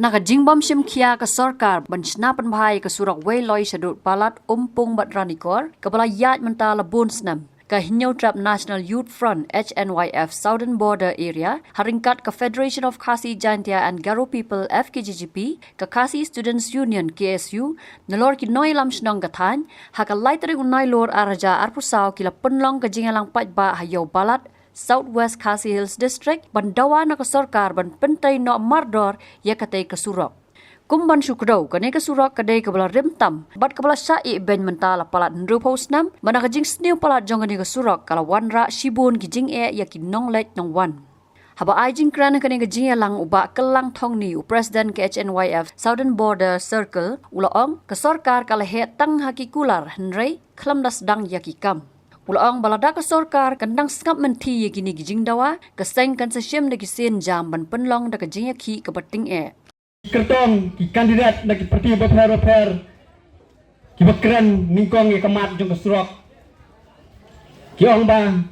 Nakajingbam Shimkia ke Sarkar Benchnapan Bahai ke Surak Wailoi Shadut Balat Umpung Batranikor Kepala Yat Mentala Bunsnam ke Hinyau Trap National Youth Front HNYF Southern Border Area haringkat ke Federation of Khasi Jaintia and Garo People FKGGP ke Khasi Students Union KSU nelor ki noi lam shnong gathan haka laitari unai lor araja arpusau kila penlong ke jingalang patba hayau balat Southwest Khasi Hills District bandawa na ke Sarkar ban pentai no mardor ya katay ke Surak. Kumban syukrau kane ke Surak kadai ke bala rimtam bat ke bala syai ben mentala palat ndrupos nam mana ke jing sniu palat jong kane ke Surak kala wanra shibun ki jing ya ki nonglet nong wan. Haba ai jing krana kane ke jing lang uba kelang thong ni President ke HNYF Southern Border Circle ulaong ke Sarkar kala he tang hakikular henrei klamdas dang yakikam. Ulaong balada ke Sarkar kandang skap menti ye gini gijing dawa keseng kan sesyem de kisin jam ban penlong de kejing ki ke bating Kertong ki kandidat lagi parti beper ki bekeren ningkong ye kemat jong ke Surak ki ong ba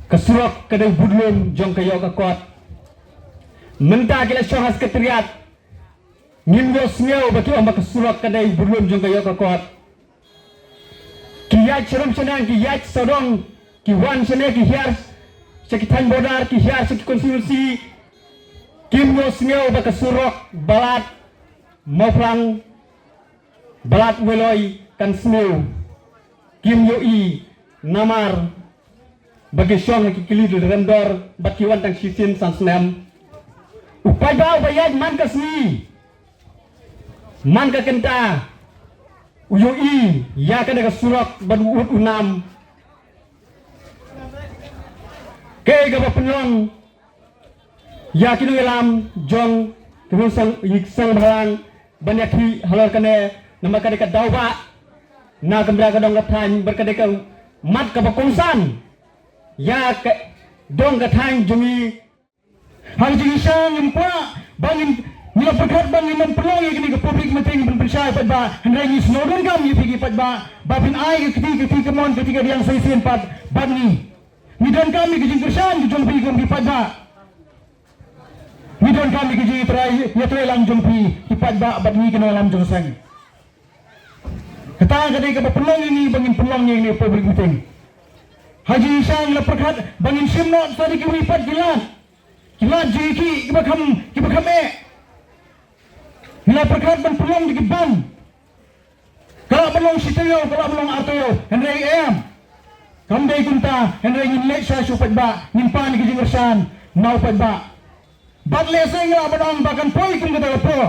ke Surak kadang budlum jong ke yo ke kot menta kila syahas ketriat ngimbo sneu baki ong ba ke Surak kadang budlum jong ke yo ke kot Kiyat serum senang, kiyat sodong, kiwan senang, kiyar sekitan bodar, kiyar sekit konstitusi, kimno sengau baka Surak balat maflang balat weloi kan sengau kim yoi namar bagi syong kikili rendor bat kiwan tang sisin sansnam upai bau bayad man kasni man ka kenta Uyoi, ya kan dekat Surak berut unam. Kei gaba penlong, ya kini dalam jong terusang yiksang barang banyak hi halor kene nama kadeka dauba na kembra kadong gathan berkadeka mat kaba kongsan ya ke dong gathan jumi hang jingisang impa bangin Nila perkat bang imam pelong ini ke publik meeting berpercaya pada hendrai snowden kam you pergi pada babin ai ketika mon ketika yang saya sempat bani midon kami ke jingkersan di jompi kami pada midon kami ke jing terai ya terai lang jompi di pada bani kena lam jongsang kata ketika pelong ini bangin pelongnya ini publik meeting haji sang nila perkat bangin simnot tadi ke wipat gilat jiki kibakam Bila perkat ban pelong di ban. Kalau belum sityo, kalau belum artoyo, hendai em. Kamdai kunta, hendai ngilek sa supat ba, nimpan ki jingersan, nau pat ba. Badle senga badang bakan poi kun kata po.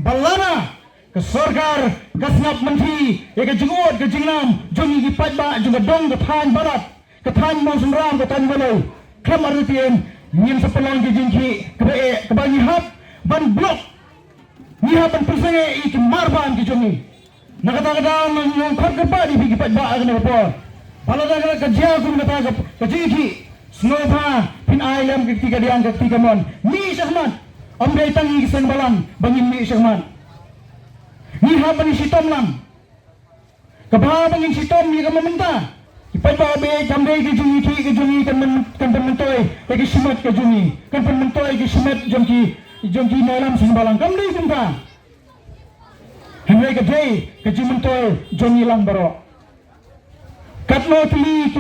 Balana ke Sarkar kasnap menti, ya ke jengot ke jingnam, jongi ki pat ba, juga dong ke than barat, ke than mon semram ke than balau. Kam artien, ngin sepelong ki jingki, ke bani hap, ban blok. Nihapan persenge iki marban ki jongi nakata-kata ngongkot ke badi bigi patba agna po palada ka jia ku nakata ka jiki snova pin ailam ki tiga diang ka tiga mon mi sahman amdai tangi sen balan bangin mi sahman nihapan sitom lam ka bangin sitom ni ka mamenta patba be jamdai ki jongi kan mentoi ki simat ka jongi kan mentoi ki simat jongi nalam simbalang kam dei kumpa henry ke dei ke jimentol jongi lang baro katno tili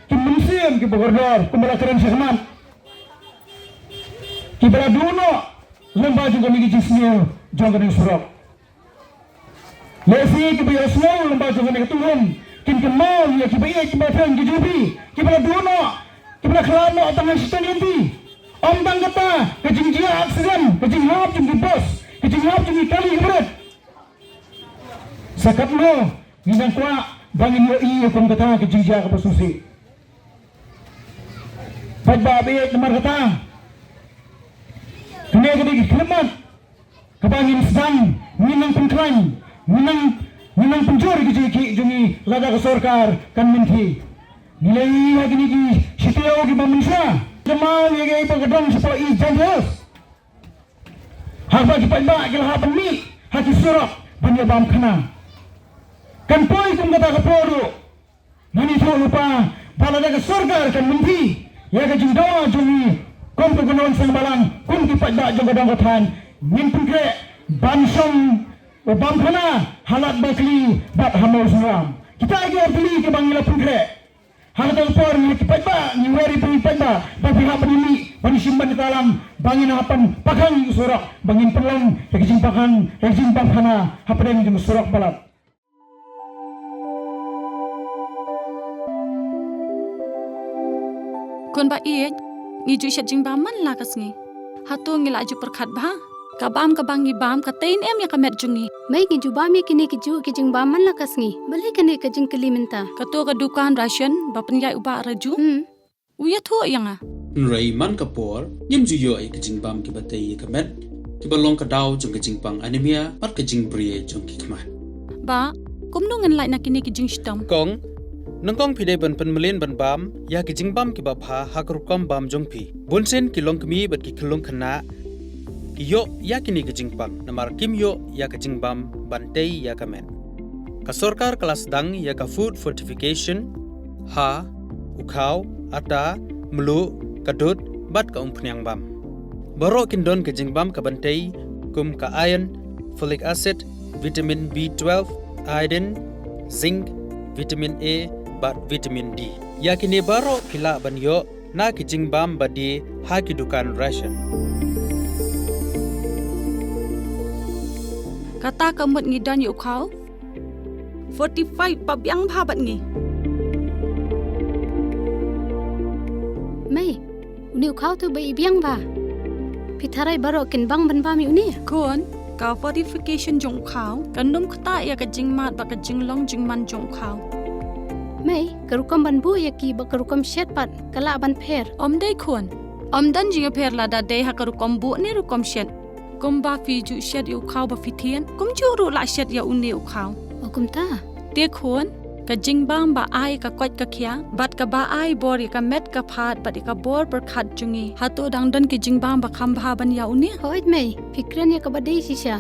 ki museum ki bogordor kumala keren sehman ki baraduno lembah juga ni jisnil jongani Surak lesi ki biasno lembah juga ni turun kin kemau ya ki bayi ki batang ki jubi ki baraduno ki baraklano tangan sitanenti Om bang kata, kejing dia aksiden, kejing hap jumpi bos, kejing hap jumpi kali berat. Sakat lo, nginang kuat, bangin lo iyo kong kata kejing dia kapasusi. Pagbabi namar kata, kene kene kelemat, kabangin sedang, nginang pengklan, nginang penjuri kejiki jungi lada ke Sarkar kan menti. Nilai lagi ni sitiau ki manusia. Jemaah yang gay pagkadong sa i-jandos. Haba kipadba kilahapan mi hati Surak banyabam kana. Kan poi kung kata kapodo. Nanito lupa balada ka Sarkar kan menti. Ya ka jingdawa jungi kom pagkanon sa balang kung kipadba jong kadang katan Nyimpun ke bansong bangkana halat bakli bat hamau seram. Kita lagi beli ke bangila pun ke. Halat telpon ni kipat ba ni wari pun kipat ba bagi hak berdiri bagi simpan di dalam bangin hapan pakan surak bangin pelang rejim pakhana hapan yang surak balat. Kon ba iet ngi ju shat jing ba man la kas ngi hatu ngi la ju perkhat ba ka bam ka bangi bam ka tein em ya ka met jungi Mai ki juba mi kini ki ju ki jing ba man la kas ngi bali kane ka jing keli minta ka to ka dukan ration ba pen yai uba raju uya tho yang Nrai man kapor nyim ju yo ai kajing bam ki batei ka met ki balong ka daw jong kajing pang anemia pat kajing brie jong ki kmat ba kum nu ngan lai na kini ki jing stam Kong nangkong pide ban penmelin ban bam ya ki jingbam ki bapha hakrukam bam jongpi bunsen ki longkmi bat ki khulung khana ki yo ya kini ki jingpang namar kim yo ya ki jingbam bantei ya kamen ka sarkar kelas dang ya ka food fortification ha ukhaw ata mlu kadut bat ka umpnyang bam baro kindon ki jingbam ka bantei kum ka iron folic acid vitamin B12 iodine zinc vitamin A bat vitamin D. Yakini baro kila banyo na kijing bam badi haki dukan ration. kata ka mut ngi dan yu khau 45 pa biang bha bat ngi Mai uni khau tu bai biang ba pitharai baro kin bang ban ba mi uni kon ka fortification jong khau kanum khata ya ka jing mat ba ka jing long jing man jong khau Mai karukam ban bu ya ki ba karukam shet pat kala ban pher om dei khon om dan jing pher la da dei ha ka rukom bu ne rukom shet kum ba fi ju shet yu khau ba fitien kum ju ru la shet ya uni u khau okum ta te khon ka jing bang ba ai ka kwat ka khia bat ka ba ai bor ya ka met ka phat bat ka bor per khat jungi hato dang dan ki jing bang ba kham bha ban ya uni hoit mai fikran ya ka badai sisha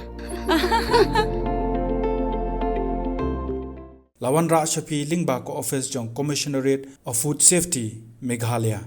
Lawan Ra Shafi Lingba Ko Office Jong Commissionerate of Food Safety Meghalaya